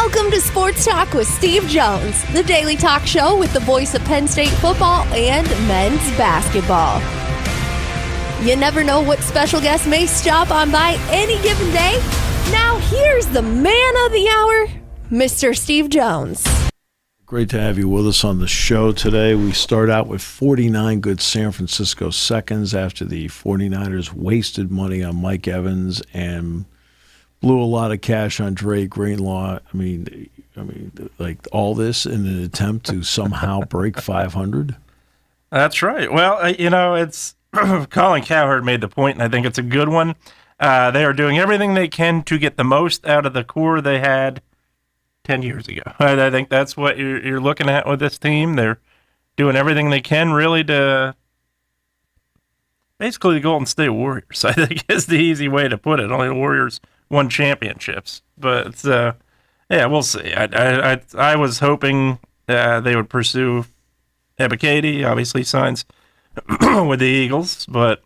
Welcome to Sports Talk with Steve Jones, the daily talk show with the voice of Penn State football and men's basketball. You never know what special guest may stop on by any given day. Now here's the man of the hour, Mr. Steve Jones. Great to have you with us on the show today. We start out with 49 good San Francisco seconds after the 49ers wasted money on Mike Evans and blew a lot of cash on Dre Greenlaw. I mean, like all this in an attempt to somehow break 500. That's right. Well, it's Colin Cowherd made the point, and I think it's a good one. They are doing everything they can to get the most out of the core they had 10 years ago. I think that's what you're looking at with this team. They're doing everything they can really to basically the Golden State Warriors, I think is the easy way to put it. Only the Warriors won championships. But, we'll see. I was hoping they would pursue Ebiketie, obviously signs with the Eagles, but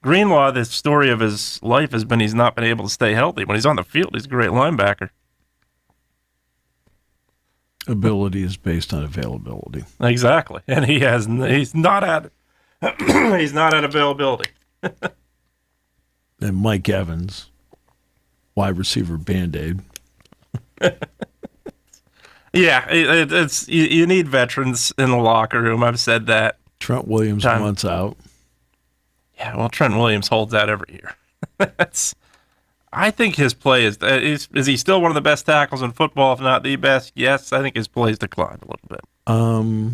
Greenlaw, the story of his life has been he's not been able to stay healthy. When he's on the field, he's a great linebacker. Ability is based on availability. Exactly, and he's not at availability. And Mike Evans, wide receiver Band-Aid. Yeah, it's you need veterans in the locker room. I've said that. Trent Williams wants out. Yeah, well, Trent Williams holds out every year. I think his play is he still one of the best tackles in football, if not the best? Yes, I think his play's declined a little bit. I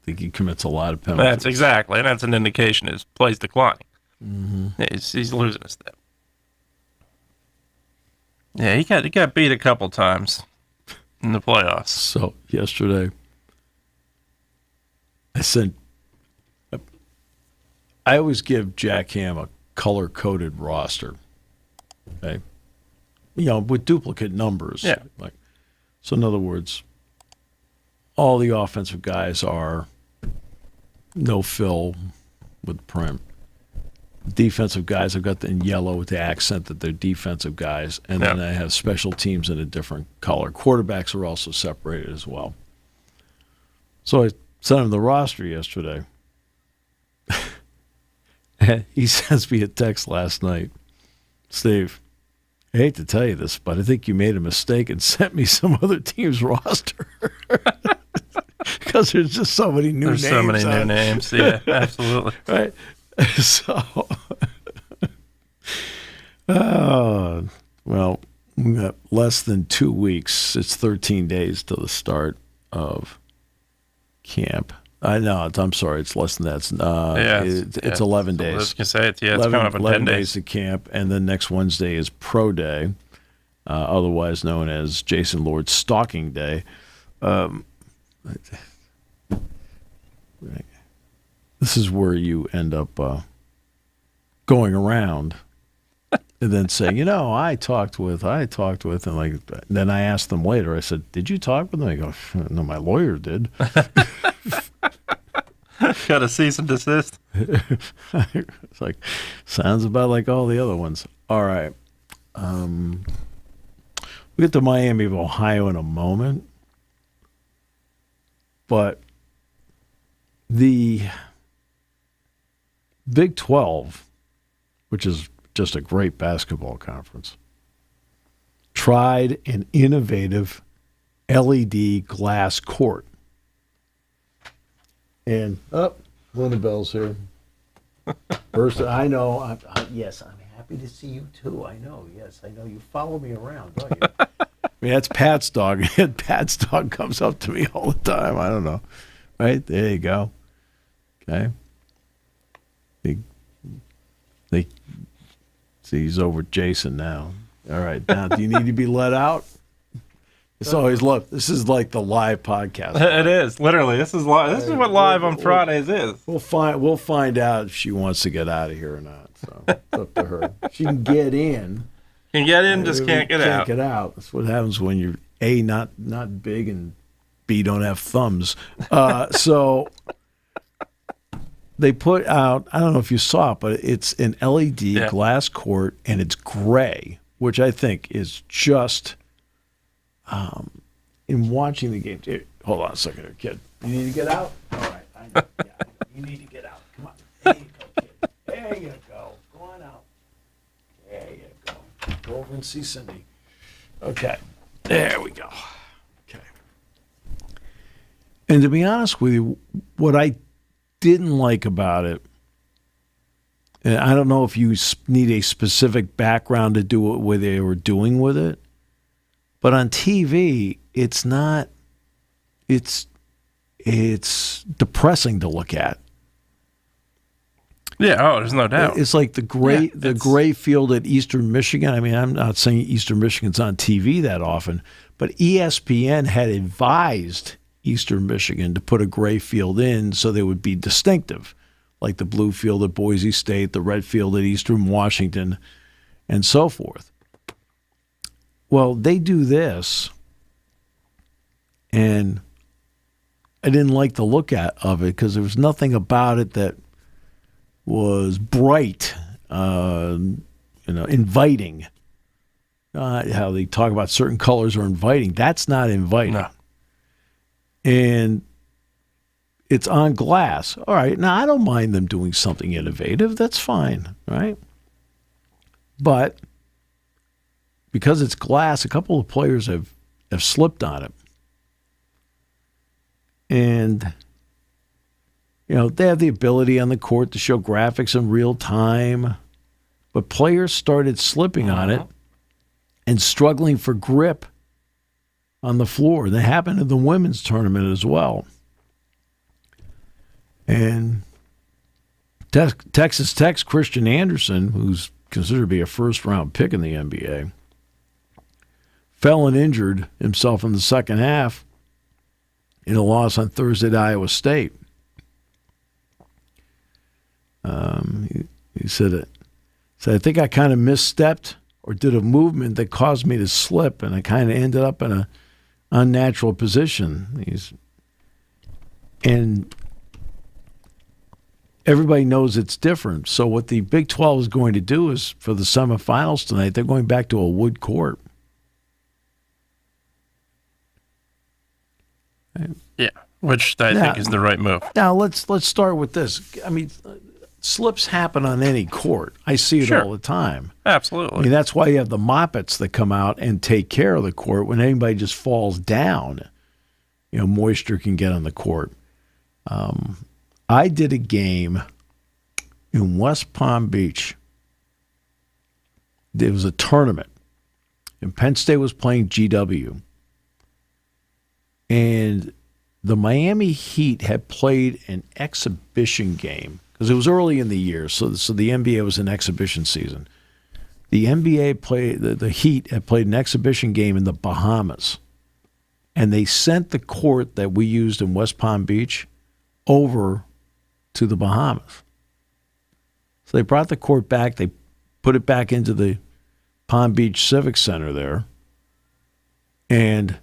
think he commits a lot of penalties. That's exactly, and that's an indication his play's declining. Mm-hmm. He's losing a step. Yeah, he got beat a couple times in the playoffs. So yesterday, I always give Jack Ham a color-coded roster, okay? With duplicate numbers. Yeah. So in other words, all the offensive guys are no fill with print. Defensive guys, I've got in yellow with the accent that they're defensive guys, and then I have special teams in a different color. Quarterbacks are also separated as well. So I sent him the roster yesterday. He sends me a text last night. Steve, I hate to tell you this, but I think you made a mistake and sent me some other team's roster. Because there's just so many new names. There's so many new names. Yeah, absolutely. Right? So, well, we got less than 2 weeks. It's 13 days to the start of camp. I'm sorry, it's less than that. It's 11 days. I was going to say, it's coming up in 10 days. To camp, and then next Wednesday is Pro Day, otherwise known as Jason Lord's Stalking Day. This is where you end up going around and then saying, I talked with, and then I asked them later, I said, did you talk with them? They go, no, my lawyer did. Got a cease and desist. It's like, sounds about like all the other ones. All right. We'll get to Miami of Ohio in a moment. But the Big 12, which is just a great basketball conference, tried an innovative LED glass court. And, Linda Bell's here. First, I know. Yes, I'm happy to see you too. I know. Yes, I know. You follow me around, don't you? I mean, that's Pat's dog. Pat's dog comes up to me all the time. I don't know. Right? There you go. Okay. They see he's over at Jason now. All right. Now, do you need to be let out? It's always love. This is like the live podcast. It is literally. This is live. This is what live on Fridays is. We'll find out if she wants to get out of here or not. So it's up to her. She can get in. Can get in, just can't get out. Can't get out. That's what happens when you're A, not big, and B, don't have thumbs. So they put out, I don't know if you saw it, but it's an LED glass court, and it's gray. which I think is just in watching the game. Hold on a second here, kid. You need to get out? All right. You need to get out. Come on. There you go, kid. There you go. Go on out. There you go. Go over and see Cindy. Okay. There we go. Okay. And to be honest with you, what I didn't like about it, and I don't know if you need a specific background to do what they were doing with it, but on TV, it's not, it's depressing to look at. Yeah, there's no doubt. It's like the gray field at Eastern Michigan. I mean, I'm not saying Eastern Michigan's on TV that often, but ESPN had advised Eastern Michigan to put a gray field in so they would be distinctive, like the blue field at Boise State, the red field at Eastern Washington, and so forth. Well, they do this, and I didn't like the look of it because there was nothing about it that was bright, inviting. How they talk about certain colors are inviting. That's not inviting. No. And it's on glass. All right, now I don't mind them doing something innovative. That's fine, right? But because it's glass, a couple of players have slipped on it. And, they have the ability on the court to show graphics in real time. But players started slipping on it and struggling for grip on the floor. That happened in the women's tournament as well. And Texas Tech's Christian Anderson, who's considered to be a first-round pick in the NBA, fell and injured himself in the second half in a loss on Thursday to Iowa State. He said, I think I kind of misstepped or did a movement that caused me to slip, and I kind of ended up in an unnatural position. And everybody knows it's different. So what the Big 12 is going to do is, for the semifinals tonight, they're going back to a wood court. Yeah, which I think is the right move. Now, let's start with this. I mean, slips happen on any court. I see it all the time. Absolutely. I mean, that's why you have the moppets that come out and take care of the court when anybody just falls down. Moisture can get on the court. I did a game in West Palm Beach. It was a tournament, and Penn State was playing GW. And the Miami Heat had played an exhibition game because it was early in the year, so the NBA was an exhibition season. The NBA played the Heat had played an exhibition game in the Bahamas, and they sent the court that we used in West Palm Beach over to the Bahamas. So they brought the court back. They put it back into the Palm Beach Civic Center there, and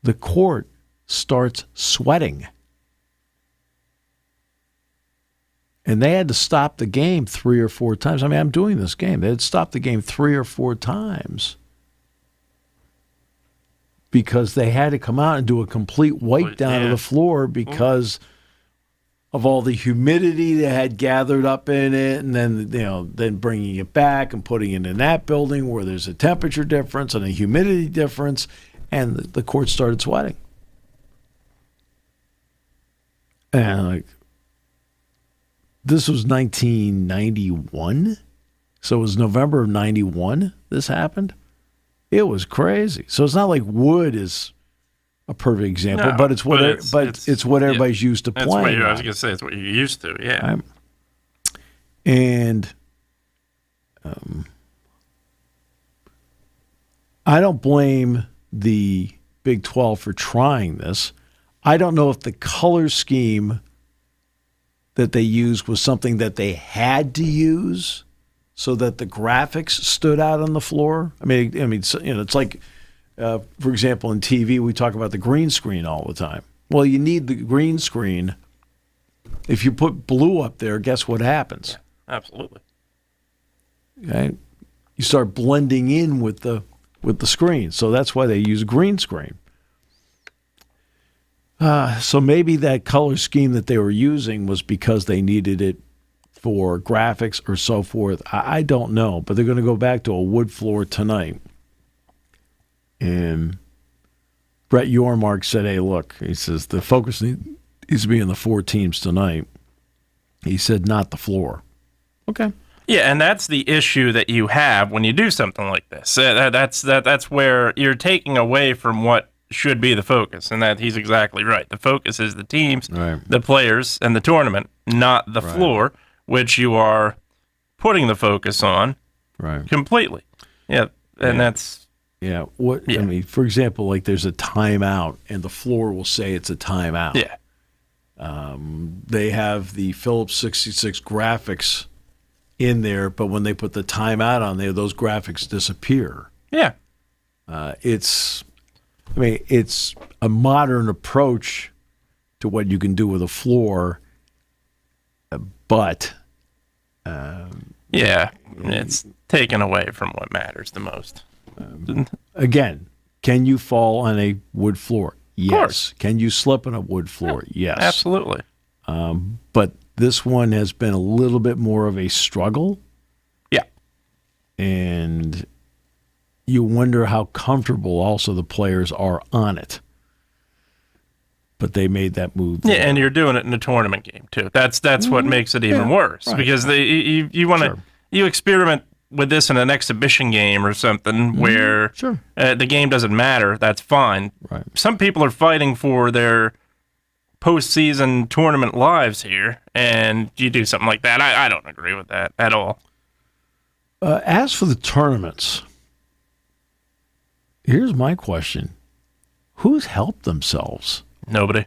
the court starts sweating. And they had to stop the game 3 or 4 times. I mean, I'm doing this game. They had stopped the game 3 or 4 times because they had to come out and do a complete wipe down of the floor because of all the humidity that had gathered up in it, and then bringing it back and putting it in that building where there's a temperature difference and a humidity difference, and the court started sweating. And this was 1991, so it was November of 91 this happened. It was crazy. So it's not like wood is a perfect example, but it's what it's what everybody's used to playing. I was going to say it's what you're used to, yeah. And I don't blame the Big 12 for trying this. I don't know if the color scheme that they used was something that they had to use so that the graphics stood out on the floor. I mean, it's like, for example, in TV, we talk about the green screen all the time. Well, you need the green screen. If you put blue up there, guess what happens? Yeah, absolutely. Okay. you start blending in with the screen. So that's why they use green screen. So maybe that color scheme that they were using was because they needed it for graphics or so forth. I don't know, but they're going to go back to a wood floor tonight. And Brett Yormark said, hey, look, he says, the focus needs to be in the 4 teams tonight. He said, not the floor. Okay. Yeah, and that's the issue that you have when you do something like this. That's where you're taking away from what should be the focus, and that he's exactly right. The focus is the teams, right, the players, and the tournament, not the right, floor, which you are putting the focus on right, completely. Yeah, and that's... Yeah, what I mean, for example, like there's a timeout, and the floor will say it's a timeout. Yeah. They have the Phillips 66 graphics in there, but when they put the timeout on there, those graphics disappear. Yeah. It's a modern approach to what you can do with a floor, but it's taken away from what matters the most. Again, can you fall on a wood floor? Yes. Of course. Can you slip on a wood floor? Yeah, yes. absolutely. But this one has been a little bit more of a struggle. Yeah. And you wonder how comfortable also the players are on it. But they made that move. Yeah, and you're doing it in a tournament game too. That's what makes it even worse, right, because you want to you experiment with this in an exhibition game or something where the game doesn't matter. That's fine. Right. Some people are fighting for their postseason tournament lives here, and you do something like that. I don't agree with that at all. As for the tournaments, here's my question. Who's helped themselves? Nobody.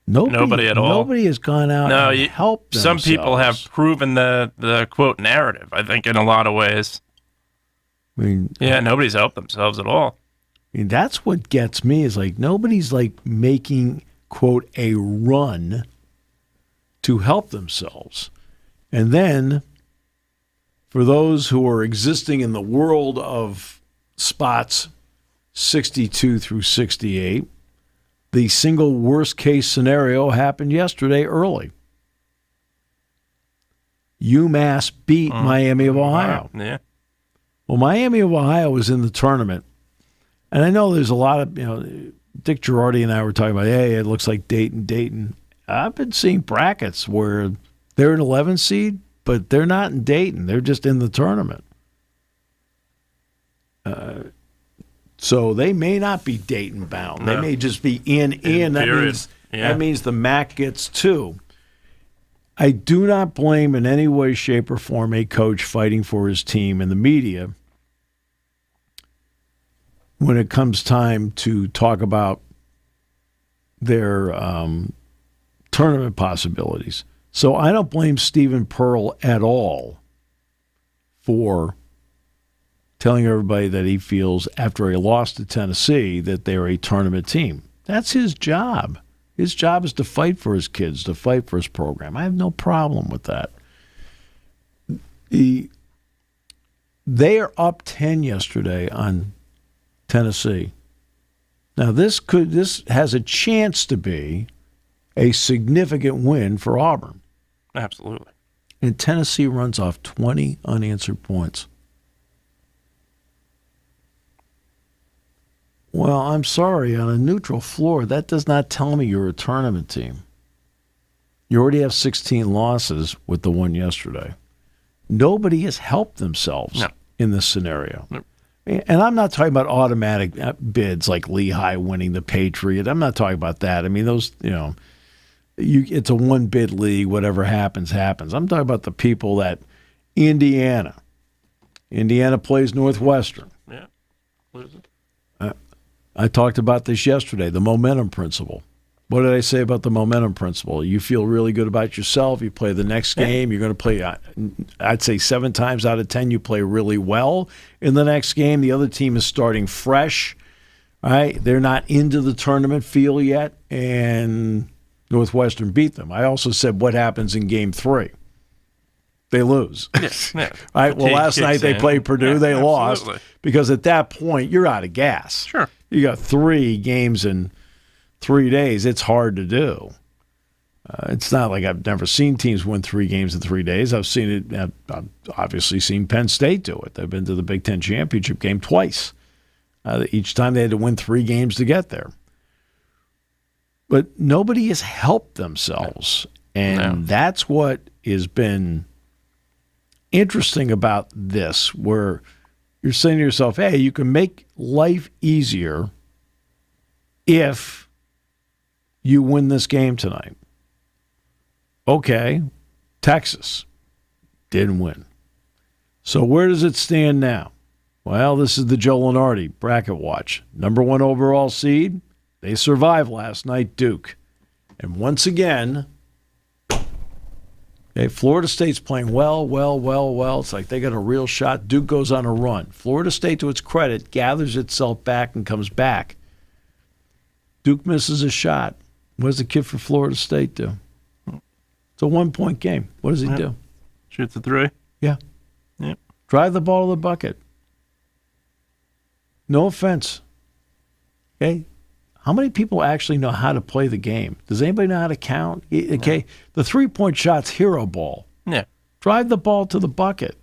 Nobody at all. Nobody has gone out and helped themselves. Some people have proven the quote narrative, I think, in a lot of ways. I mean, nobody's helped themselves at all. I mean, that's what gets me is like nobody's like making, quote, a run to help themselves. And then for those who are existing in the world of spots 62 through 68, the single worst case scenario happened yesterday early. UMass beat Miami of Ohio. Yeah. Well, Miami of Ohio was in the tournament. And I know there's a lot of, Dick Girardi and I were talking about, hey, it looks like Dayton. I've been seeing brackets where they're an 11 seed, but they're not in Dayton. They're just in the tournament. So they may not be Dayton bound. No. They may just be in. That means the MAC gets 2. I do not blame in any way, shape, or form a coach fighting for his team and the media when it comes time to talk about their tournament possibilities. So I don't blame Stephen Pearl at all for telling everybody that he feels after a loss to Tennessee that they're a tournament team. That's his job. His job is to fight for his kids, to fight for his program. I have no problem with that. They are up 10 yesterday on Tennessee. Now this has a chance to be a significant win for Auburn. Absolutely. And Tennessee runs off 20 unanswered points. Well, I'm sorry, on a neutral floor, that does not tell me you're a tournament team. You already have 16 losses with the one yesterday. Nobody has helped themselves in this scenario. No. And I'm not talking about automatic bids like Lehigh winning the Patriot. I'm not talking about that. I mean, those, it's a one-bid league. Whatever happens, happens. I'm talking about the people that Indiana plays Northwestern. Yeah. Lose it. I talked about this yesterday, the momentum principle. What did I say about the momentum principle? You feel really good about yourself. You play the next game. You're going to play, I'd say 7 times out of 10, you play really well in the next game. The other team is starting fresh. All right? They're not into the tournament feel yet, and Northwestern beat them. I also said what happens in Game 3. they lose. Yeah. Right? Well, last night they played Purdue. They lost because at that point you're out of gas. Sure. You got 3 games in 3 days. It's hard to do. It's not like I've never seen teams win 3 games in 3 days. I've seen it. I've obviously seen Penn State do it. They've been to the Big Ten championship game twice. Each time they had to win 3 games to get there. But nobody has helped themselves. And that's what has been interesting about this, where you're saying to yourself, hey, you can make life easier if you win this game tonight. Okay, Texas didn't win. So where does it stand now? Well, this is the Joe Lunardi bracket watch. Number 1 overall seed. They survived last night, Duke. And once again, Florida State's playing well. It's like they got a real shot. Duke goes on a run. Florida State, to its credit, gathers itself back and comes back. Duke misses a shot. What does the kid for Florida State do? It's a 1-point game. What does he do? Shoots a 3. Yeah. Yep. Drive the ball to the bucket. No offense. Okay? How many people actually know how to play the game? Does anybody know how to count? Okay, the 3-point shot's hero ball. Yeah. Drive the ball to the bucket.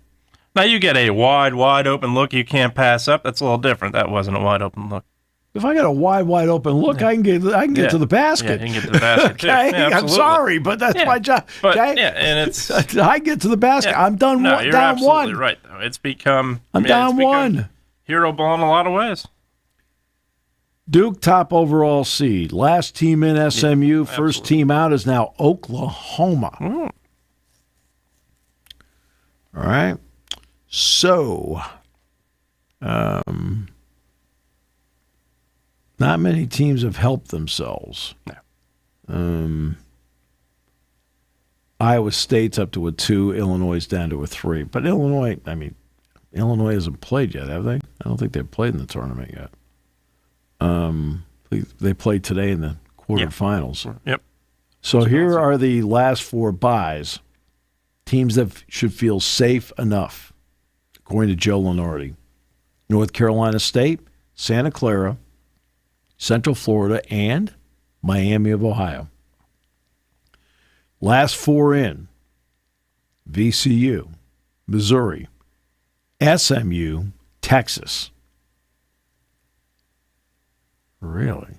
Now you get a wide open look you can't pass up. That's a little different. That wasn't a wide open look. If I got a wide open look, I can get to the basket. Yeah, you can get to the basket. Okay, yeah, I'm sorry, but that's my job. But, okay, and it's I get to the basket. I'm done. No, you're down absolutely 1. right. Though it's become down 1. Hero ball in a lot of ways. Duke, top overall seed. Last team in SMU. First team out is now Oklahoma. Mm. All right. So, not many teams have helped themselves. No. Iowa State's up to a 2. Illinois is down to a 3. But Illinois hasn't played yet, have they? I don't think they've played in the tournament yet. They played today in the quarterfinals. Yep. So here are the last 4 byes. Teams that should feel safe enough, according to Joe Lunardi. North Carolina State, Santa Clara, Central Florida, and Miami of Ohio. Last 4 in, VCU, Missouri, SMU, Texas. Really?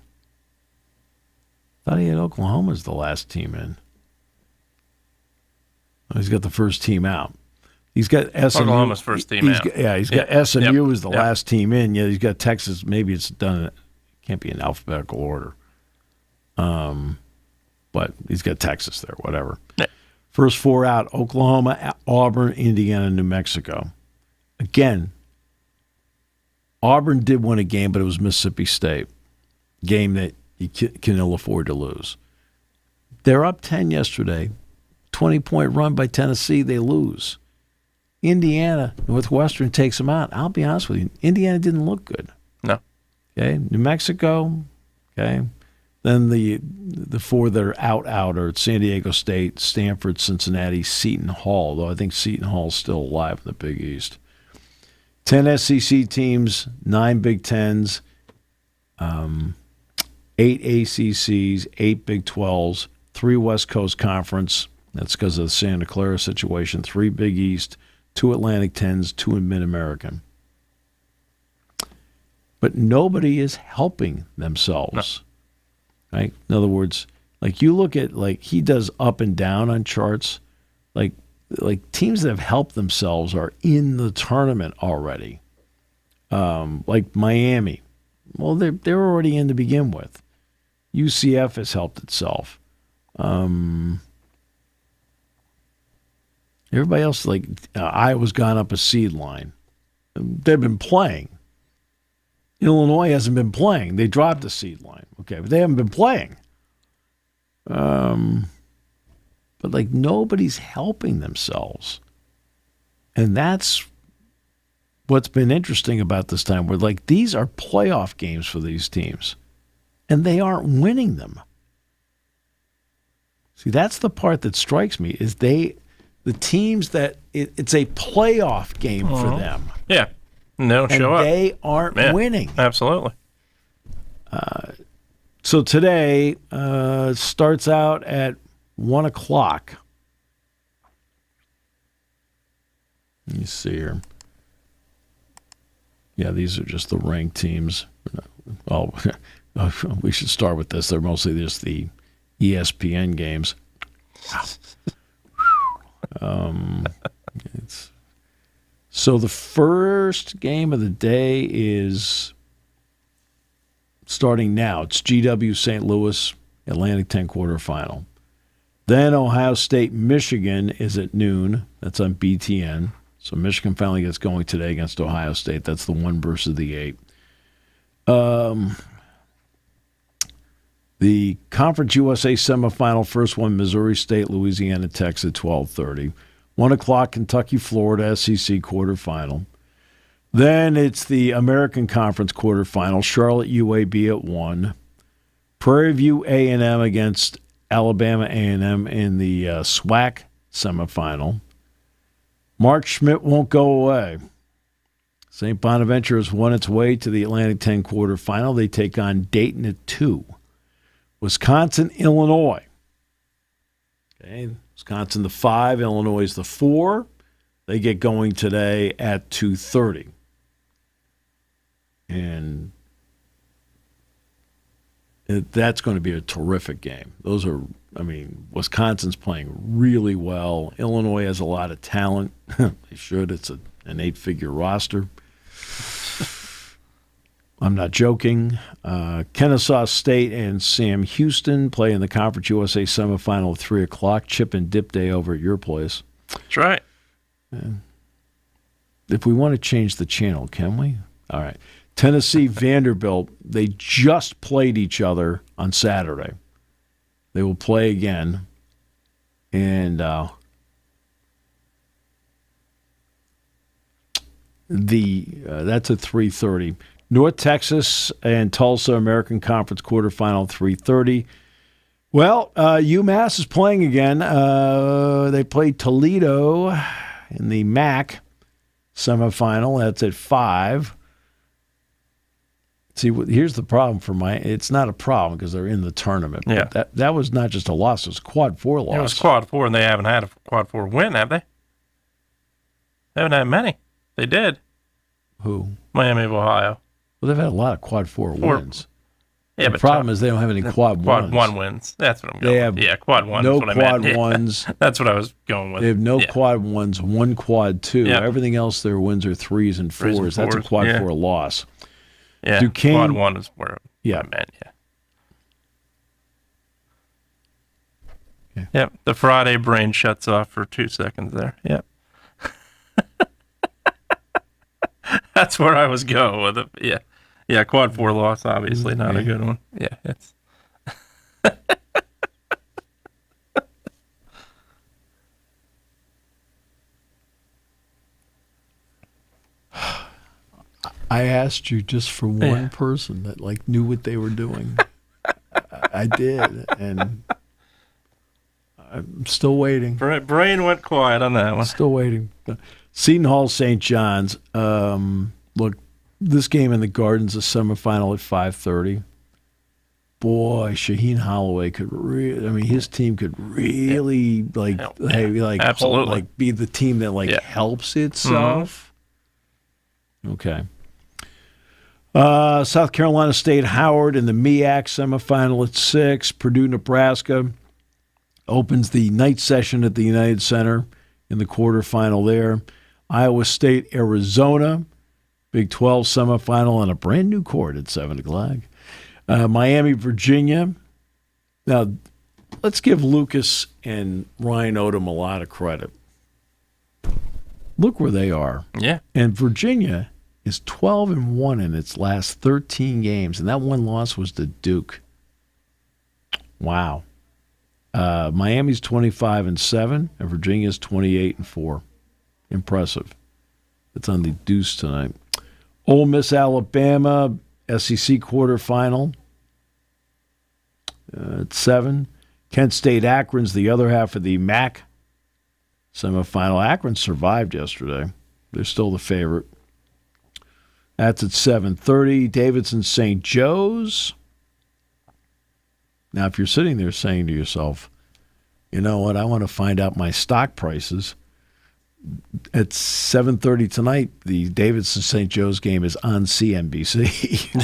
Thought he had Oklahoma as the last team in. Oh, he's got the first team out. He's got SMU. Oklahoma's first team out. He's got SMU as the last team in. Yeah, he's got Texas. Maybe it's done. It can't be in alphabetical order. But he's got Texas there. Whatever. Yeah. First 4 out: Oklahoma, Auburn, Indiana, New Mexico. Again, Auburn did win a game, but it was Mississippi State. Game that you can ill afford to lose. They're up 10 yesterday. 20-point run by Tennessee. They lose. Indiana, Northwestern takes them out. I'll be honest with you. Indiana didn't look good. No. Okay. New Mexico. Okay. Then the 4 that are out are San Diego State, Stanford, Cincinnati, Seton Hall, though I think Seton Hall's still alive in the Big East. 10 SEC teams, 9 Big Tens, 8 ACCs, 8 Big 12s, 3 West Coast Conference. That's because of the Santa Clara situation. 3 Big East, 2 Atlantic 10s, 2 in Mid-American. But nobody is helping themselves. No. Right? In other words, like you look at, like he does up and down on charts, like teams that have helped themselves are in the tournament already. Like Miami. Well, they're already in to begin with. UCF has helped itself. Everybody else, like Iowa's gone up a seed line. They've been playing. Illinois hasn't been playing. They dropped a seed line. Okay, but they haven't been playing. But like nobody's helping themselves. And that's what's been interesting about this time. Where like these are playoff games for these teams. And they aren't winning them. See, that's the part that strikes me is the teams that it's a playoff game for them. Yeah. No, And show up. they aren't winning. Absolutely. So today starts out at 1 o'clock. Let me see here. Yeah, these are just the ranked teams. Oh, we should start with this. They're mostly just the ESPN games. So the first game of the day is starting now. It's GW St. Louis, Atlantic 10 quarterfinal. Then Ohio State, Michigan is at noon. That's on BTN. So Michigan finally gets going today against Ohio State. That's the 1 versus the 8. The Conference USA semifinal, first one, Missouri State, Louisiana Tech at 12:30. 1 o'clock, Kentucky, Florida, SEC quarterfinal. Then it's the American Conference quarterfinal, Charlotte UAB at 1. Prairie View A&M against Alabama A&M in the SWAC semifinal. Mark Schmidt won't go away. St. Bonaventure has won its way to the Atlantic 10 quarterfinal. They take on Dayton at 2. Wisconsin, Illinois. Okay, Wisconsin the 5, Illinois is the 4. They get going today at 2:30. And that's going to be a terrific game. Wisconsin's playing really well. Illinois has a lot of talent. They should. It's an 8-figure roster. I'm not joking. Kennesaw State and Sam Houston play in the Conference USA semifinal at 3 o'clock. Chip and dip day over at your place. That's right. If we want to change the channel, can we? All right. Tennessee, Vanderbilt, they just played each other on Saturday. They will play again. And that's at 3:30. North Texas and Tulsa, American Conference quarterfinal, 3:30. Well, UMass is playing again. They played Toledo in the MAC semifinal. That's at 5. See, here's the problem for it's not a problem because they're in the tournament. Yeah. But that was not just a loss. It was a quad 4 loss. It was quad 4, and they haven't had a quad 4 win, have they? They haven't had many. They did. Who? Miami of Ohio. Well, they've had a lot of quad 4 wins. Yeah, the problem is they don't have any quad 1s. Quad 1 wins. That's what I'm going with. Yeah, quad 1 no is what I meant. quad 1s. That's what I was going with. They have no quad 1s, 1 quad 2. Yeah. Everything else, their wins are 3s and 4s. That's a quad 4 loss. Yeah, Duquesne, quad 1 is where I meant, Okay. Yep, the Friday brain shuts off for 2 seconds there. Yep. That's where I was going with it. Yeah, quad 4 loss, obviously, not a good one. Yeah, it's... I asked you just for one person that knew what they were doing. I did, and I'm still waiting. Brain went quiet on that one. Still waiting. Seton Hall, St. John's. Look, this game in the Gardens, a semifinal at 5:30. Boy, Shaheen Holloway could really. His team could really absolutely be the team that helps itself. Mm-hmm. Okay. South Carolina State, Howard in the MEAC semifinal at 6. Purdue, Nebraska opens the night session at the United Center in the quarterfinal there. Iowa State, Arizona, Big 12 semifinal on a brand new court at 7 o'clock. Miami, Virginia. Now, let's give Lucas and Ryan Odom a lot of credit. Look where they are. Yeah. And Virginia is 12-1 in its last 13 games, and that one loss was to Duke. Wow. Miami's 25-7, and Virginia's 28-4. Impressive. It's on the Deuce tonight. Ole Miss, Alabama, SEC quarterfinal at 7. Kent State, Akron's the other half of the MAC semifinal. Akron survived yesterday. They're still the favorite. That's at 7:30. Davidson St. Joe's. Now, if you're sitting there saying to yourself, you know what, I want to find out my stock prices. At 7:30 tonight, the Davidson St. Joe's game is on CNBC.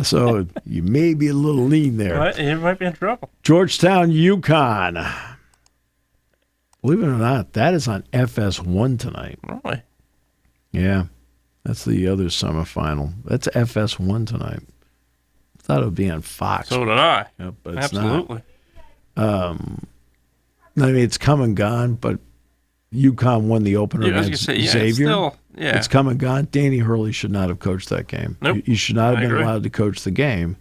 So you may be a little lean there. You might be in trouble. Georgetown, UConn. Believe it or not, that is on FS1 tonight. Really? Yeah, that's the other semifinal. That's FS1 tonight. Thought it would be on Fox. So did I. Yep, but it's Absolutely. not. I mean, it's come and gone, but UConn won the opener against Xavier. It's come and gone. Danny Hurley should not have coached that game. Nope. You should not have been agree. allowed to coach the game.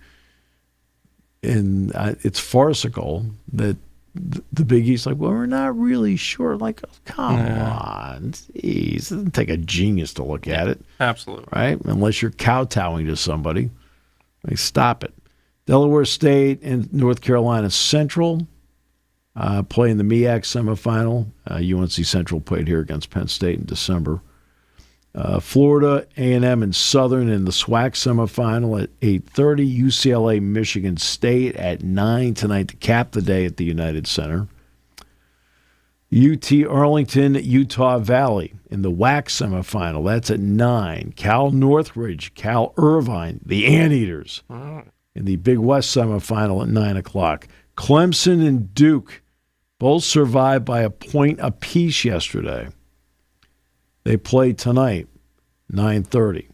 And it's farcical that the Big East, like, well, we're not really sure. Like, come on. Jeez. It doesn't take a genius to look at it. Absolutely. Right? Unless you're kowtowing to somebody. Like, stop it. Delaware State and North Carolina Central play in the MEAC semifinal. UNC Central played here against Penn State in December. Florida A&M and Southern in the SWAC semifinal at 8:30. UCLA Michigan State at 9 tonight to cap the day at the United Center. UT Arlington, Utah Valley in the WAC semifinal. That's at 9. Cal Northridge, Cal Irvine, the Anteaters in the Big West semifinal at 9 o'clock. Clemson and Duke both survived by a point apiece yesterday. They play tonight, 9:30.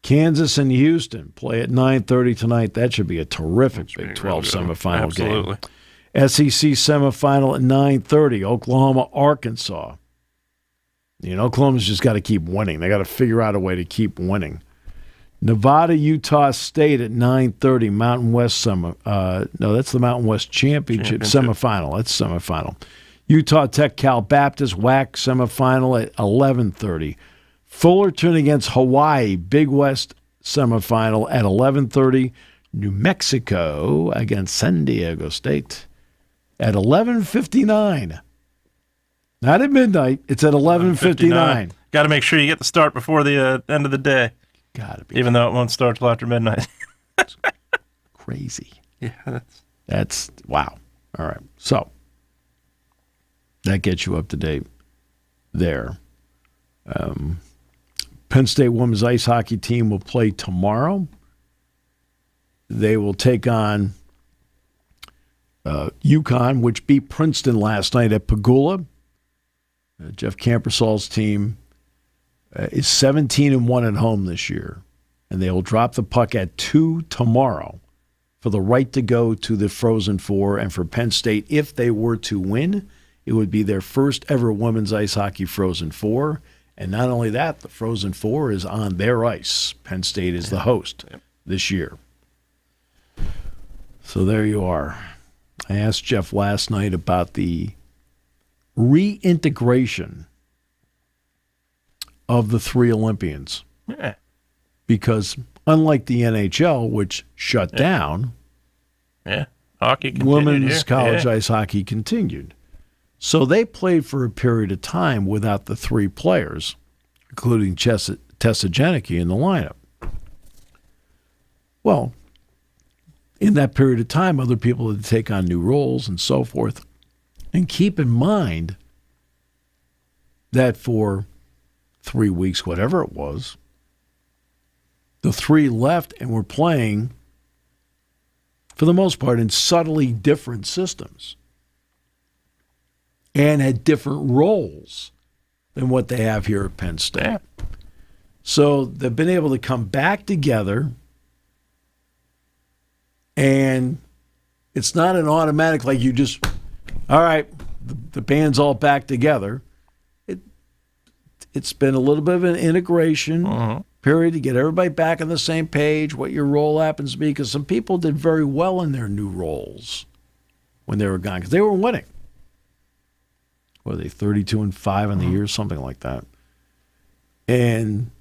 Kansas and Houston play at 9:30 tonight. That should be a terrific Big 12 semifinal game. SEC semifinal at 9:30. Oklahoma, Arkansas. Oklahoma's just got to keep winning. They got to figure out a way to keep winning. Nevada, Utah State at 9:30. Mountain West that's the Mountain West Championship semifinal. That's semifinal. Utah Tech, Cal Baptist, WAC semifinal at 11:30. Fullerton against Hawaii, Big West semifinal at 11:30. New Mexico against San Diego State at 11:59. Not at midnight. It's at 11:59. Got to make sure you get the start before the end of the day. Got to be. Even though it won't start till after midnight. Crazy. Yeah, that's wow. All right. So that gets you up to date there. Penn State women's ice hockey team will play tomorrow. They will take on UConn, which beat Princeton last night at Pagula. Jeff Campersol's team is 17-1 at home this year, and they will drop the puck at 2 tomorrow for the right to go to the Frozen Four. And for Penn State, if they were to win, it would be their first ever women's ice hockey Frozen Four. And not only that, the Frozen Four is on their ice. Penn State is the host this year. So there you are. I asked Jeff last night about the reintegration of the three Olympians. Yeah. Because unlike the NHL, which shut down, hockey continued women's here. college ice hockey continued. So they played for a period of time without the three players, including Tessa Janicki in the lineup. Well, in that period of time, other people had to take on new roles and so forth. And keep in mind that for 3 weeks, whatever it was, the three left and were playing, for the most part, in subtly different systems and had different roles than what they have here at Penn State. Yeah. So they've been able to come back together, and it's not an automatic, like you just, all right, the band's all back together. It's been a little bit of an integration period to get everybody back on the same page, what your role happens to be, because some people did very well in their new roles when they were gone, because they were winning. What are they, 32-5 in the year, something like that. And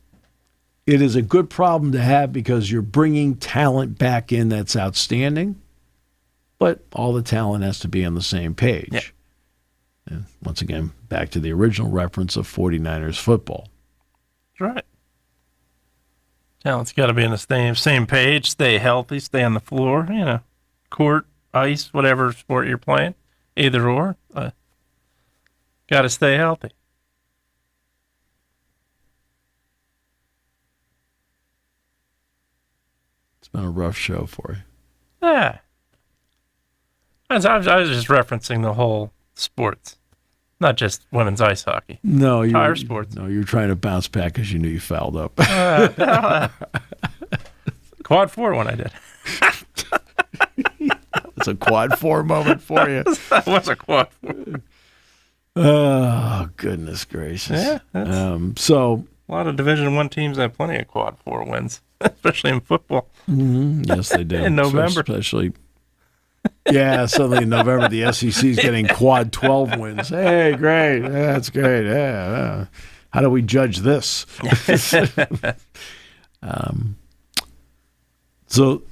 it is a good problem to have because you're bringing talent back in that's outstanding, but all the talent has to be on the same page. Yeah. And once again, back to the original reference of 49ers football. That's right. Talent's got to be on the same page, stay healthy, stay on the floor, court, ice, whatever sport you're playing, either or. Got to stay healthy. It's been a rough show for you. Yeah. I was just referencing the whole sports, not just women's ice hockey. No, entire sports. No, you're trying to bounce back because you knew you fouled up. Quad 4 when I did. It's a quad 4 moment for you. That was a quad 4. Oh, goodness gracious. Yeah. So a lot of Division I teams have plenty of quad 4 wins, especially in football. Yes, they do. In November. Especially. Yeah, suddenly in November, the SEC is getting quad 12 wins. Hey, great. Yeah, that's great. Yeah. How do we judge this? So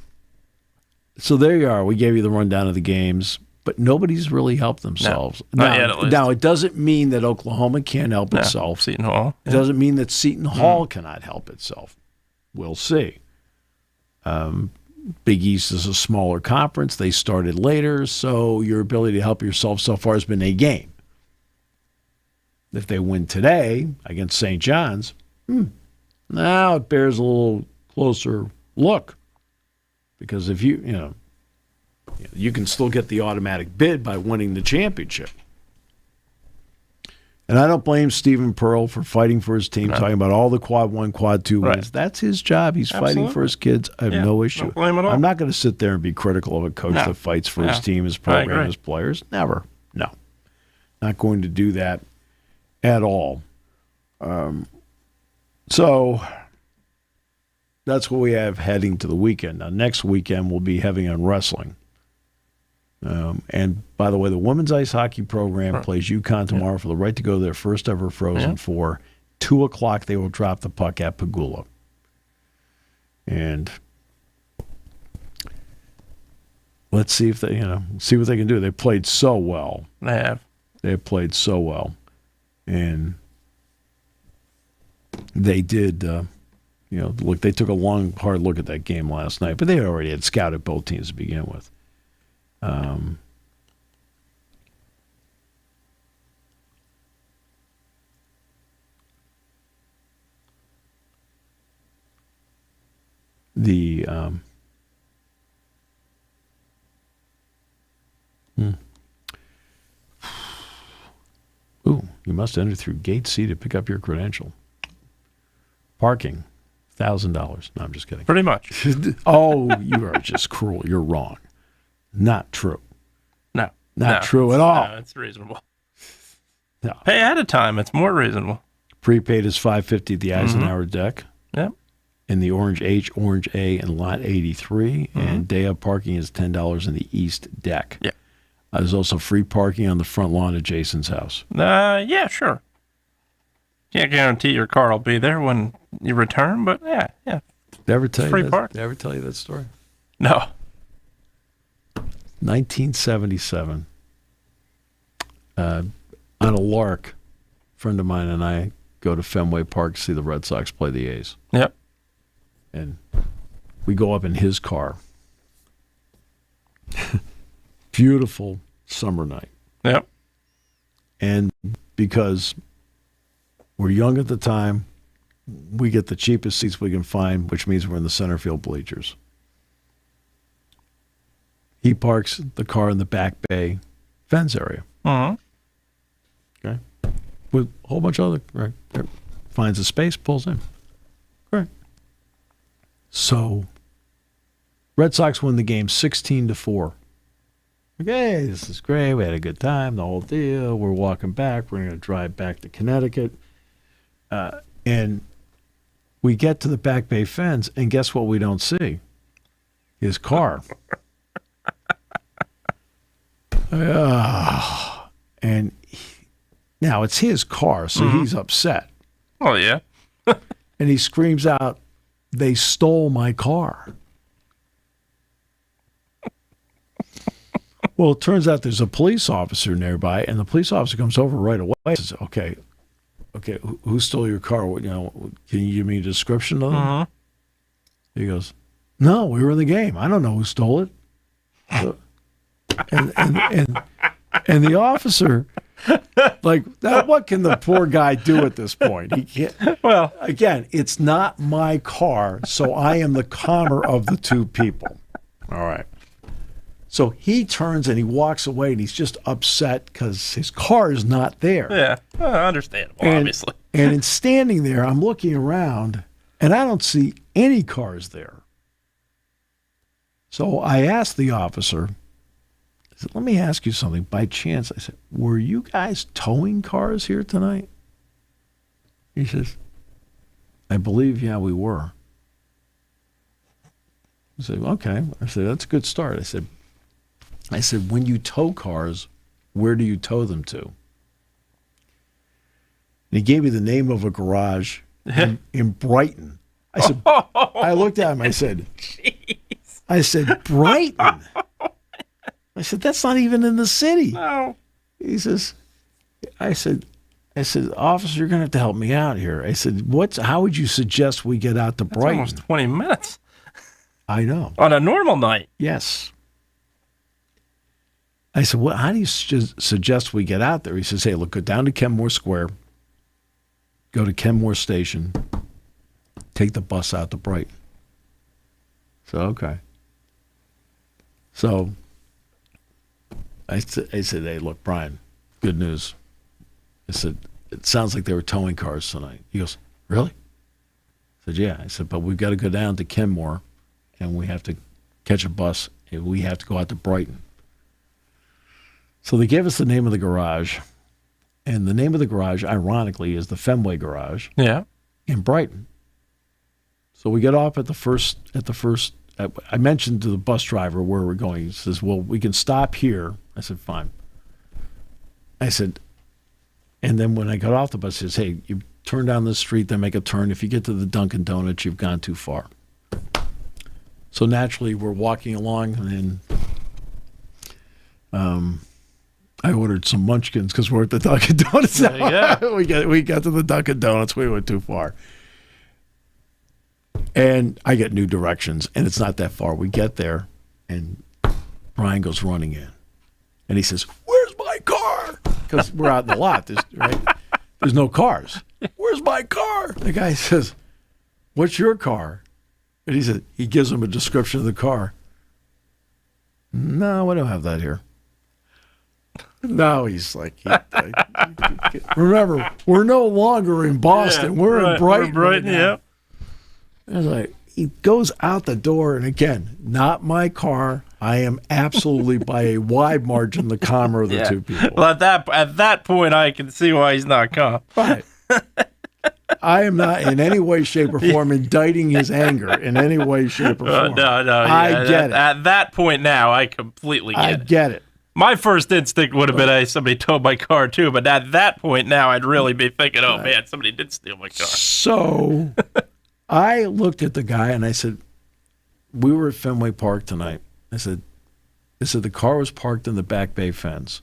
there you are. We gave you the rundown of the games, but nobody's really helped themselves. No, not yet, at least. Now, it doesn't mean that Oklahoma can't help itself. Seton Hall. It doesn't mean that Seton Hall cannot help itself. We'll see. Big East is a smaller conference. They started later, so your ability to help yourself so far has been a game. If they win today against St. John's, now it bears a little closer look. Because if you can still get the automatic bid by winning the championship. And I don't blame Stephen Pearl for fighting for his team, talking about all the quad 1, quad 2 wins. That's his job. He's fighting for his kids. I have no issue. Don't blame at all. I'm not going to sit there and be critical of a coach that fights for his team, his program, his players. Never. No. Not going to do that at all. So that's what we have heading to the weekend. Now, next weekend we'll be heavy on wrestling. And by the way, the women's ice hockey program plays UConn tomorrow for the right to go to their first ever Frozen Four. 2:00 they will drop the puck at Pagula. And let's see if they, see what they can do. They played so well. They have. They have played so well. And they did, look, they took a long, hard look at that game last night, but they already had scouted both teams to begin with. You must enter through gate C to pick up your credential. Parking, $1,000. No, I'm just kidding. Pretty much. Oh, you are just cruel. You're wrong. Not true. No. Not true at all. No, it's reasonable. No. Pay ahead of time. It's more reasonable. Prepaid is $5.50 at the Eisenhower deck. Yep. In the Orange H, Orange A, and Lot 83. And day of parking is $10 in the East deck. Yeah. There's also free parking on the front lawn of Jason's house. Yeah, sure. Can't guarantee your car will be there when you return, but yeah. Did I ever tell free you park. Did I ever tell you that story? No. 1977. On a lark, a friend of mine and I go to Fenway Park to see the Red Sox play the A's. Yep. And we go up in his car. Beautiful summer night. Yep. And because we're young at the time, we get the cheapest seats we can find, which means we're in the center field bleachers. He parks the car in the back bay fence area. Okay. With a whole bunch of other, finds a space, pulls in. Great. So, Red Sox win the game 16-4. Okay, this is great. We had a good time, the whole deal. We're walking back. We're going to drive back to Connecticut. And we get to the back bay fence, and guess what we don't see? His car. And now it's his car, so he's upset. Oh, yeah. And he screams out, "They stole my car." Well, it turns out there's a police officer nearby, and the police officer comes over right away and says, okay, who stole your car? Can you give me a description of them? Uh-huh. He goes, no, we were in the game. I don't know who stole it. So, and the officer, like, now what can the poor guy do at this point? He can't. Well, Again, it's not my car, so I am the calmer of the two people. All right. So he turns and he walks away, and he's just upset because his car is not there. yeah, understandable, obviously. And in standing there, I'm looking around, and I don't see any cars there. So I asked the officer, I said, let me ask you something. By chance, I said, were you guys towing cars here tonight? He says, I believe, yeah, we were. I said, okay. I said, that's a good start. I said, when you tow cars, where do you tow them to? And he gave me the name of a garage in Brighton. I said, I looked at him, I said, Brighton? I said, that's not even in the city. No. He says, I said, officer, you're going to have to help me out here. I said, how would you suggest we get out to That's Brighton? almost 20 minutes I know. on a normal night. Yes. I said, well, how do you suggest we get out there? He says, hey, look, go down to Kenmore Square, go to Kenmore Station, take the bus out to Brighton. So, okay. So I said, hey, look, Brian, good news. I said, it sounds like they were towing cars tonight. He goes, really? I said, yeah. I said, but we've got to go down to Kenmore, and we have to catch a bus, and we have to go out to Brighton. So they gave us the name of the garage, and the name of the garage, ironically, is the Fenway Garage Yeah. in Brighton. So we get off at the first. I mentioned to the bus driver where we're going. He says, well, we can stop here. I said, fine. I said, and then when I got off the bus, he says, hey, you turn down this street, then make a turn. If you get to the Dunkin' Donuts, you've gone too far. So naturally, we're walking along, and I ordered some munchkins because we're at the Dunkin' Donuts. Yeah. we got to the Dunkin' Donuts. We went too far. And I get new directions, and it's not that far. We get there, and Brian goes running in. And he says, where's my car? Because we're out in the lot. There's no cars. Where's my car? The guy says, what's your car? And he gives him a description of the car. No, we don't have that here. No, he's like, remember, we're no longer in Boston. We're in Brighton. Brighton, yeah. I was like, he goes out the door, and again, not my car. I am absolutely by a wide margin the calmer of the two people. Well, at that point, I can see why he's not calm. Right. I am not in any way, shape, or form indicting his anger in any way, shape, or form. No. I get it. At that point now, I completely get it. I get it. My first instinct would have been, hey, somebody towed my car too. But at that point now, I'd really be thinking, oh, man, somebody did steal my car. So I looked at the guy and I said, we were at Fenway Park tonight. I said, the car was parked in the back bay fence.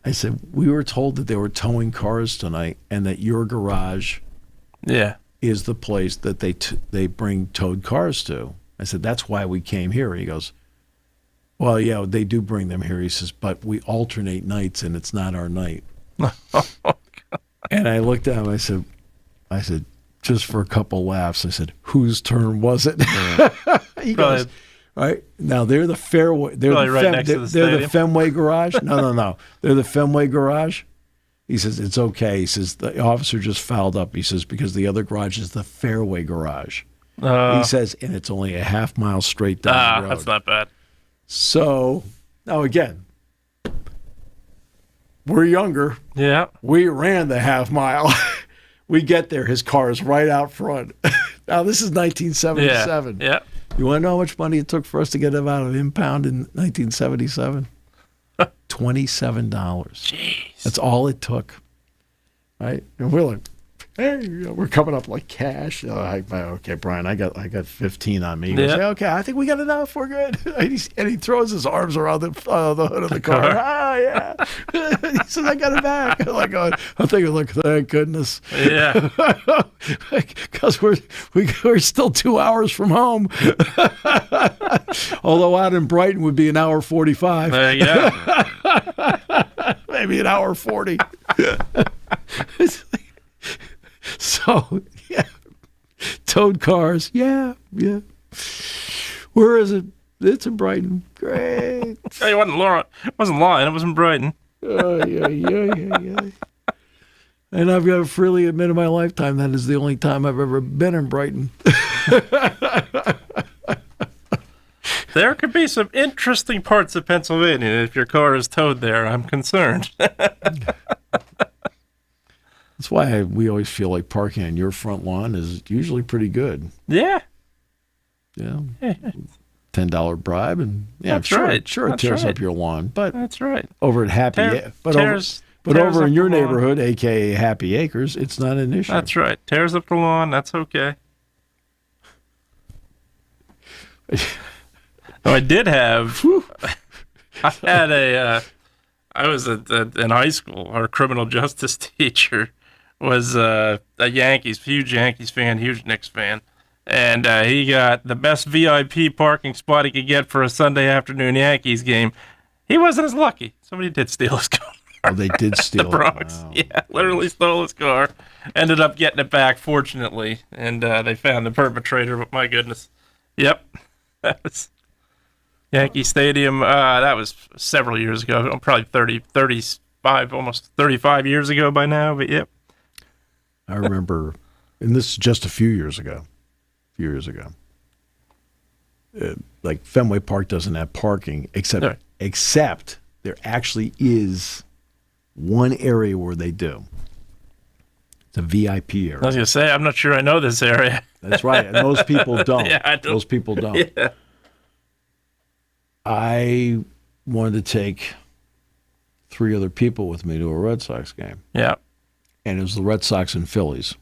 I said, we were told that they were towing cars tonight and that your garage is the place that they bring towed cars to. I said, that's why we came here. He goes, well, yeah, they do bring them here. He says, but we alternate nights and it's not our night. And I looked at him. I said, just for a couple laughs, I said, whose turn was it? He goes, right now they're the fairway. They're the Fenway Garage. No. They're the Fenway Garage. He says, it's okay. He says, the officer just fouled up. He says, because the other garage is the Fairway Garage. He says, and it's only a half mile straight down the road. That's not bad. So now again, we're younger. Yeah. We ran the half mile. We get there. His car is right out front. Now, this is 1977. Yeah. You want to know how much money it took for us to get him out of impound in 1977? $27. Jeez. That's all it took. Right? And we're like, hey, we're coming up like cash. Okay, Brian, I got 15 on me. He goes, Yeah. "Hey, okay, I think we got enough. We're good." And he throws his arms around the hood of the car. Ah, yeah. He says, "I got it back." I'm thinking, like, thank goodness. Yeah. Because we're still 2 hours from home. Although out in Brighton would be an hour 45. There you go. Maybe an hour 40. So, yeah. Towed cars. Yeah. Where is it? It's in Brighton. Great. It wasn't lying. It was in Brighton. Yeah. And I've got to freely admit in my lifetime that is the only time I've ever been in Brighton. There could be some interesting parts of Pennsylvania if your car is towed there. I'm concerned. That's why we always feel like parking on your front lawn is usually pretty good. Yeah. Yeah. $10 bribe, and That's sure, right. Sure, it That's tears right. up your lawn, but That's right. over at Happy, Tears over up in your the lawn. neighborhood, aka Happy Acres, it's not an issue. That's right. Tears up the lawn. That's okay. I did have. I was in high school. Our criminal justice teacher was a huge Yankees fan, huge Knicks fan. And he got the best VIP parking spot he could get for a Sunday afternoon Yankees game. He wasn't as lucky. Somebody did steal his car. Oh, they did steal the Bronx. Wow. Yeah, literally stole his car. Ended up getting it back, fortunately. And they found the perpetrator, but my goodness. Yep. That was Yankee Stadium. That was several years ago. Probably 35, almost 35 years ago by now, but yep. I remember, and this is just a few years ago. Like Fenway Park doesn't have parking, except there actually is one area where they do. It's a VIP area. I was going to say, I'm not sure I know this area. That's right. And most people don't. Yeah, I don't. Most people don't. Yeah. I wanted to take 3 other people with me to a Red Sox game. Yeah. And it was the Red Sox and Phillies.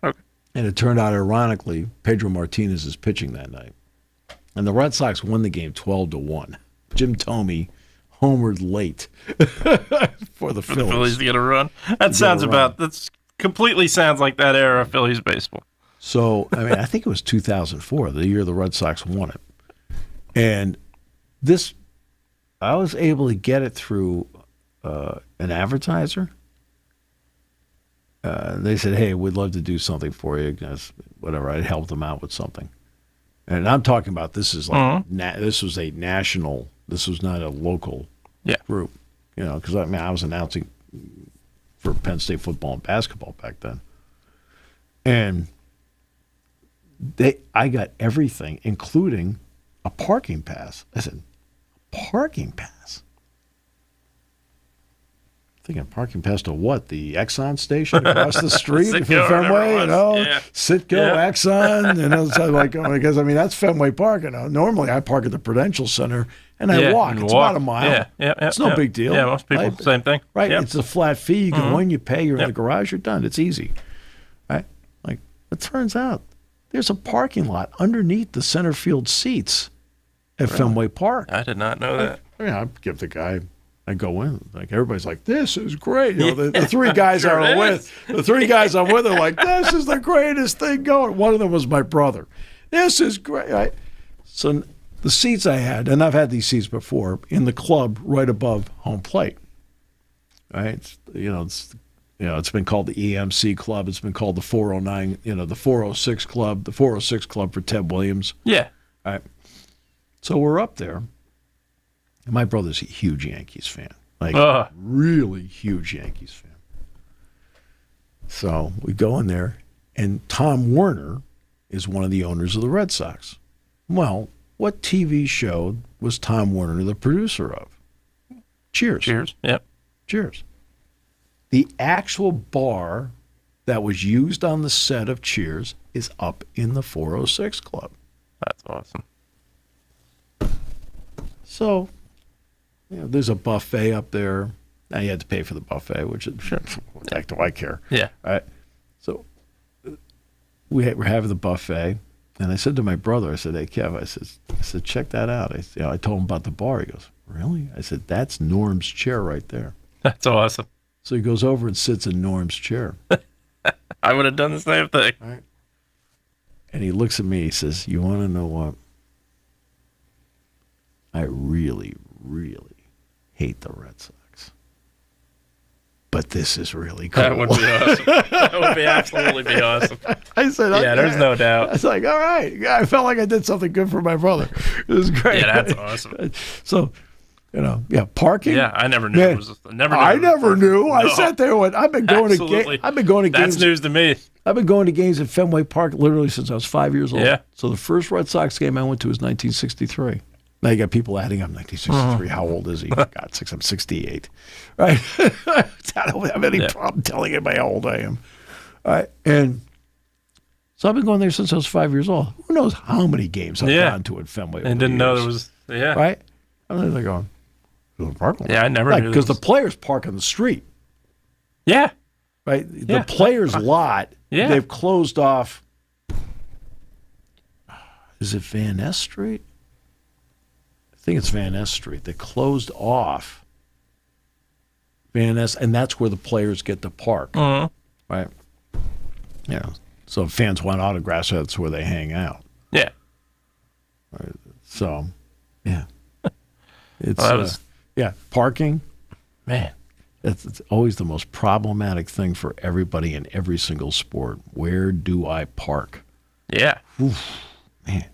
Okay. And it turned out, ironically, Pedro Martinez is pitching that night. And the Red Sox won the game 12-1. Jim Thome homered late for the Phillies. For the Phillies to get a run. That completely sounds like that era of Phillies baseball. So, I mean, I think it was 2004, the year the Red Sox won it. And I was able to get it through an advertiser. They said, "Hey, we'd love to do something for you." Whatever, I'd help them out with something. And I'm talking about this is like this was a national. This was not a local group, because I was announcing for Penn State football and basketball back then, and I got everything, including a parking pass. I said, "Parking pass." Thinking parking pass to what? The Exxon station across the street from Fenway, Citgo, Exxon, so like, because that's Fenway Park. Normally I park at the Prudential Center and I walk. It's about a mile. It's no big deal. Yeah, most people same thing. Right, Yep. it's a flat fee. You go in, you pay, you're in the garage, you're done. It's easy. Right? Like, it turns out there's a parking lot underneath the center field seats at Fenway Park. I did not know that. I give the guy. I go in, like everybody's like, "This is great." The 3 guys I'm with are like, "This is the greatest thing going." One of them was my brother. "This is great." Right? So the seats I had, and I've had these seats before, in the club right above home plate. Right? It's been called the EMC Club. It's been called the 409. The 406 Club. The 406 Club for Ted Williams. Yeah. All right. So we're up there. And my brother's a huge Yankees fan, really huge Yankees fan. So we go in there, and Tom Werner is one of the owners of the Red Sox. Well, what TV show was Tom Werner the producer of? Cheers. Cheers. Yep. Cheers. The actual bar that was used on the set of Cheers is up in the 406 Club. That's awesome. So, there's a buffet up there. Now you had to pay for the buffet, which is, what the heck do I care? Yeah. All right. So we're having the buffet, and I said to my brother, I said, "Hey, Kev," I said, "Check that out." I told him about the bar. He goes, "Really?" I said, "That's Norm's chair right there." That's awesome. So he goes over and sits in Norm's chair. I would have done the same thing. Right. And he looks at me. He says, "You want to know what? I really, really hate the Red Sox. But this is really cool." That would be awesome. That would be absolutely be awesome. I said, Yeah, there's no doubt. I was like, all right. I felt like I did something good for my brother. It was great. Yeah, that's awesome. So, parking. Yeah, I never knew. Man, I never knew. No. I sat there and went, I've been going to games. That's news to me. I've been going to games at Fenway Park literally since I was 5 years old. Yeah. So the first Red Sox game I went to was 1963. Now you got people adding up 1963. How old is he? God, I'm 68. Right? I don't have any problem telling anybody how old I am. All right. And so I've been going there since I was 5 years old. Who knows how many games I've gone to at Fenway? And didn't know there was, Right? And they're going, "There's a parking lot." Yeah, I never knew. Because the players park on the street. Yeah. Right? The players' lot, they've closed off. Is it Van Ness Street? I think it's Van Ness Street. They closed off Van Ness, and that's where the players get to park. Mm-hmm. Right? So if fans want autographs, that's where they hang out. Yeah. Right. So, yeah. It's parking. Man. It's always the most problematic thing for everybody in every single sport. Where do I park? Yeah. Oof, man.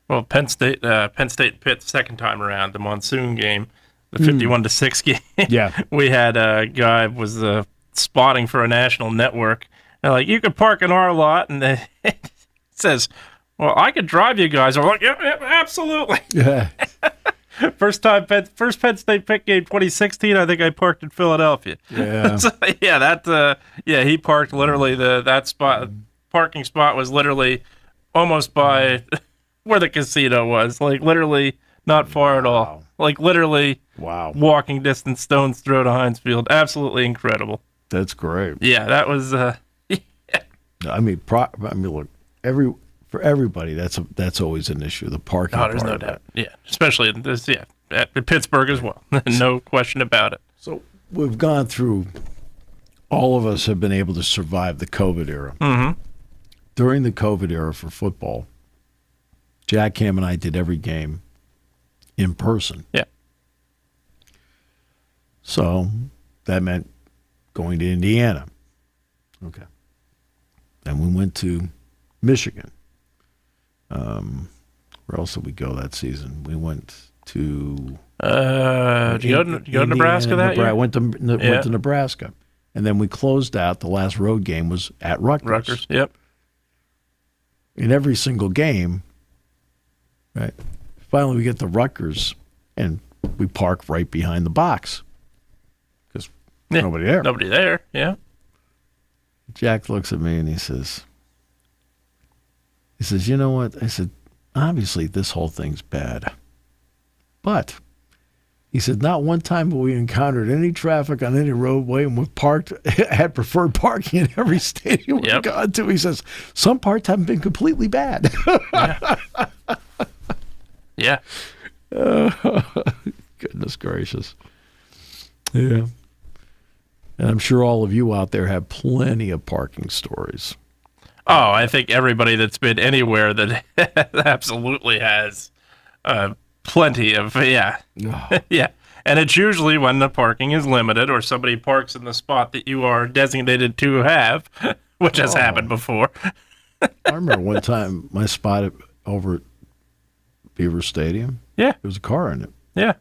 Well, Penn State Pitt second time around, the monsoon game, the 51-6 game. Yeah. We had a guy was spotting for a national network. They're like, "You could park in our lot," and it says, "Well, I could drive you guys." I'm like, "Yeah, absolutely." Yeah. First Penn State Pitt game 2016. I think I parked in Philadelphia. Yeah. So, he parked literally that spot. Parking spot was literally almost by where the casino was. Like literally not far at all. Like literally walking distance, stone's throw to Heinz Field. Absolutely incredible. That's great. Yeah, that was. I mean, look, for everybody, that's always an issue. The parking. Oh, there's no doubt. Yeah, especially in this. Yeah, at Pittsburgh as well. No question about it. So we've gone through. All of us have been able to survive the COVID era. Mm-hmm. During the COVID era for football, Jack Ham and I did every game in person. Yeah. So that meant going to Indiana. Okay. And we went to Michigan. Where else did we go that season? We went to did you go to Nebraska that year? I went to Nebraska. And then we closed out. The last road game was at Rutgers. Yep. In every single game, right? Finally, we get to Rutgers, and we park right behind the box because there's nobody there. Nobody there, yeah. Jack looks at me and he says, "You know what?" I said, "Obviously, this whole thing's bad, but." He said, "Not one time have we encountered any traffic on any roadway, and we've had preferred parking in every stadium we've gone to." He says, "Some parts haven't been completely bad." Yeah. Goodness gracious. Yeah. And I'm sure all of you out there have plenty of parking stories. Oh, I think everybody that's been anywhere that absolutely has plenty of, yeah. And it's usually when the parking is limited or somebody parks in the spot that you are designated to have, which has happened before. I remember one time my spot over at Beaver Stadium. Yeah. There was a car in it. Yeah.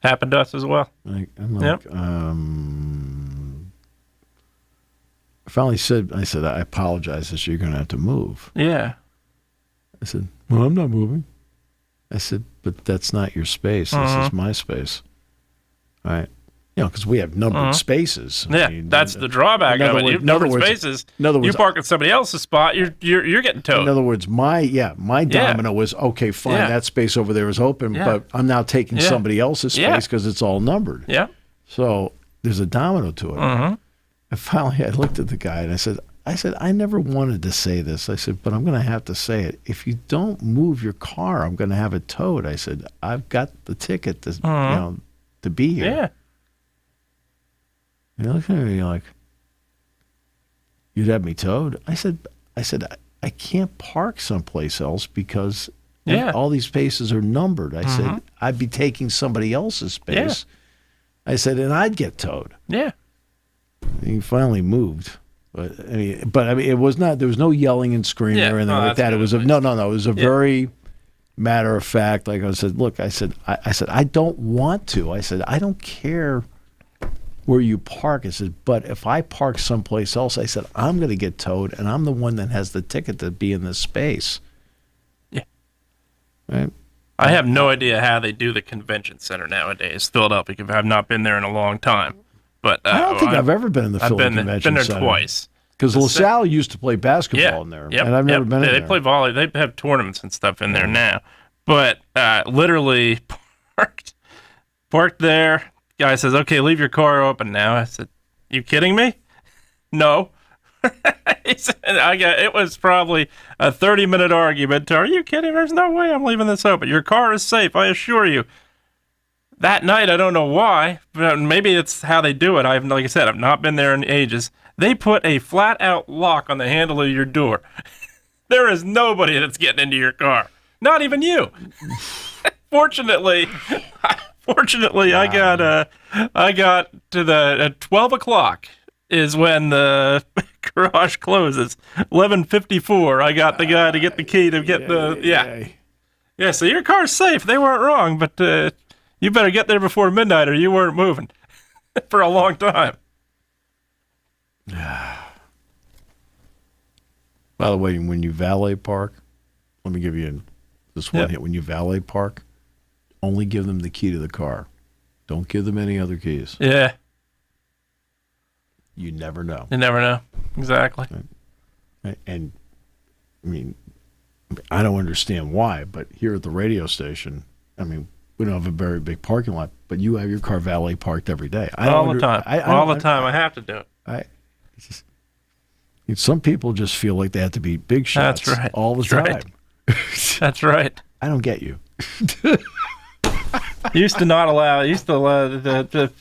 Happened to us as well. I finally said, "I apologize. I said, you're going to have to move." Yeah. I said, "Well, I'm not moving." I said, "But that's not your space. This is my space." All right. Because we have numbered spaces. Yeah, that's the drawback of it. Numbered spaces. In other words, you park at somebody else's spot, you're getting towed. In other words, my domino was, okay, fine, that space over there is open, but I'm now taking somebody else's space because it's all numbered. Yeah. So there's a domino to it. And finally, I looked at the guy and I said, I never wanted to say this. I said, but I'm going to have to say it. If you don't move your car, I'm going to have it towed. I said, I've got the ticket to, to be here. Yeah. You look at me like, you'd have me towed? I said, I can't park someplace else because all these spaces are numbered. I said, I'd be taking somebody else's space. Yeah. I said, and I'd get towed. Yeah. And he finally moved. But I mean, it was not. There was no yelling and screaming or anything like that. It was no. It was a very matter of fact. Like I said, look, I said, I don't want to. I said, I don't care where you park. I said, but if I park someplace else, I said, I'm going to get towed, and I'm the one that has the ticket to be in this space. Yeah. Right. I have no idea how they do the convention center nowadays, Philadelphia. I've not been there in a long time. But I don't think I've ever been in the Philadelphia Convention Center. I've been there Center. Twice. Because LaSalle used to play basketball in there, and I've never been in there. They play volley. They have tournaments and stuff in there now. But literally parked there. Guy says, "Okay, leave your car open now." I said, "You kidding me?" No. He said, it was probably a 30-minute argument. Are you kidding? There's no way I'm leaving this open. Your car is safe, I assure you. That night, I don't know why, but maybe it's how they do it. Like I said, I've not been there in ages. They put a flat-out lock on the handle of your door. There is nobody that's getting into your car. Not even you. Fortunately, wow. I got to at 12 o'clock is when the garage closes. 11:54, I got the guy to get the key to get Yeah, so your car's safe. They weren't wrong, but you better get there before midnight or you weren't moving for a long time. By the way, when you valet park, let me give you this one hit. When you valet park, only give them the key to the car. Don't give them any other keys. Yeah. You never know. You never know. Exactly. And I mean, I don't understand why, but here at the radio station, I mean, we don't have a very big parking lot, but you have your car valet parked every day. All the time. I have to do it. Some people just feel like they have to be big shots all the time. Right. That's right. I don't get you. Used to allow the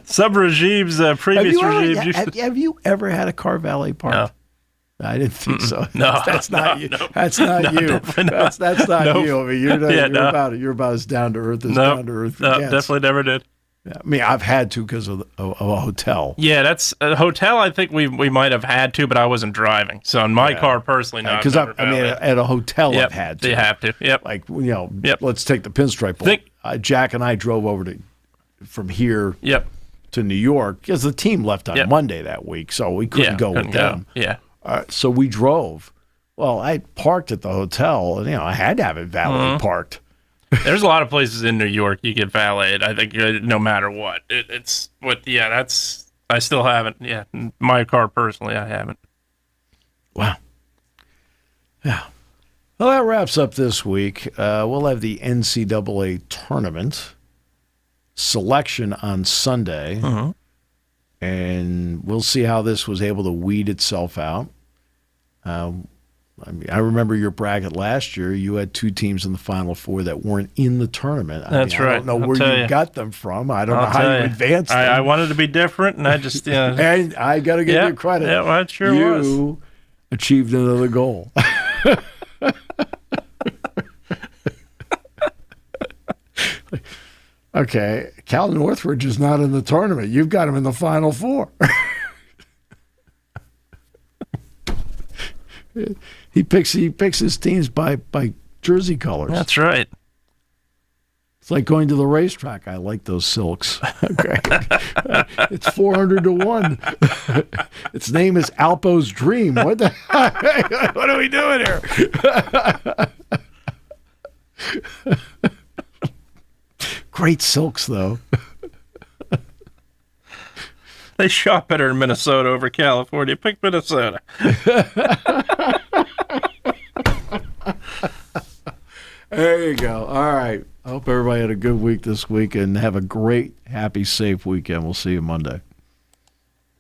sub-regimes, previous regimes. Have you ever had a car valet parked? No. I didn't think so. No, that's not you. No. That's not you. That's not you. I mean, you're about as down to earth as down to earth. No, definitely never did. Yeah, I mean, I've had to because of a hotel. Yeah, that's a hotel. I think we might have had to, but I wasn't driving. So in my car personally, no. Because at a hotel, I've had to. They have to. Yep. Like let's take the Pinstripe Bowl. Jack and I drove over from here. Yep. To New York because the team left on Monday that week, so we couldn't go with them. Yeah. So we drove. Well, I parked at the hotel, and I had to have it valet parked. There's a lot of places in New York you get valeted. I think no matter what, it's what. Yeah, that's. I still haven't. Yeah, my car personally, I haven't. Wow. Yeah. Well, that wraps up this week. We'll have the NCAA tournament selection on Sunday, and we'll see how this was able to weed itself out. I remember your bracket last year. You had two teams in the Final Four that weren't in the tournament. That's right. I don't know where you got them from. I don't know how you advanced them. I wanted to be different, and I just and I got to give you credit. Yeah, well, it sure was. You achieved another goal. Okay, Cal Northridge is not in the tournament. You've got him in the Final Four. He picks his teams by jersey colors. That's right. It's like going to the racetrack. I like those silks. Okay, it's 400-1. Its name is Alpo's Dream. What the? What are we doing here? Great silks, though. They shot better in Minnesota over California. Pick Minnesota. There you go. All right. I hope everybody had a good week this week and have a great, happy, safe weekend. We'll see you Monday.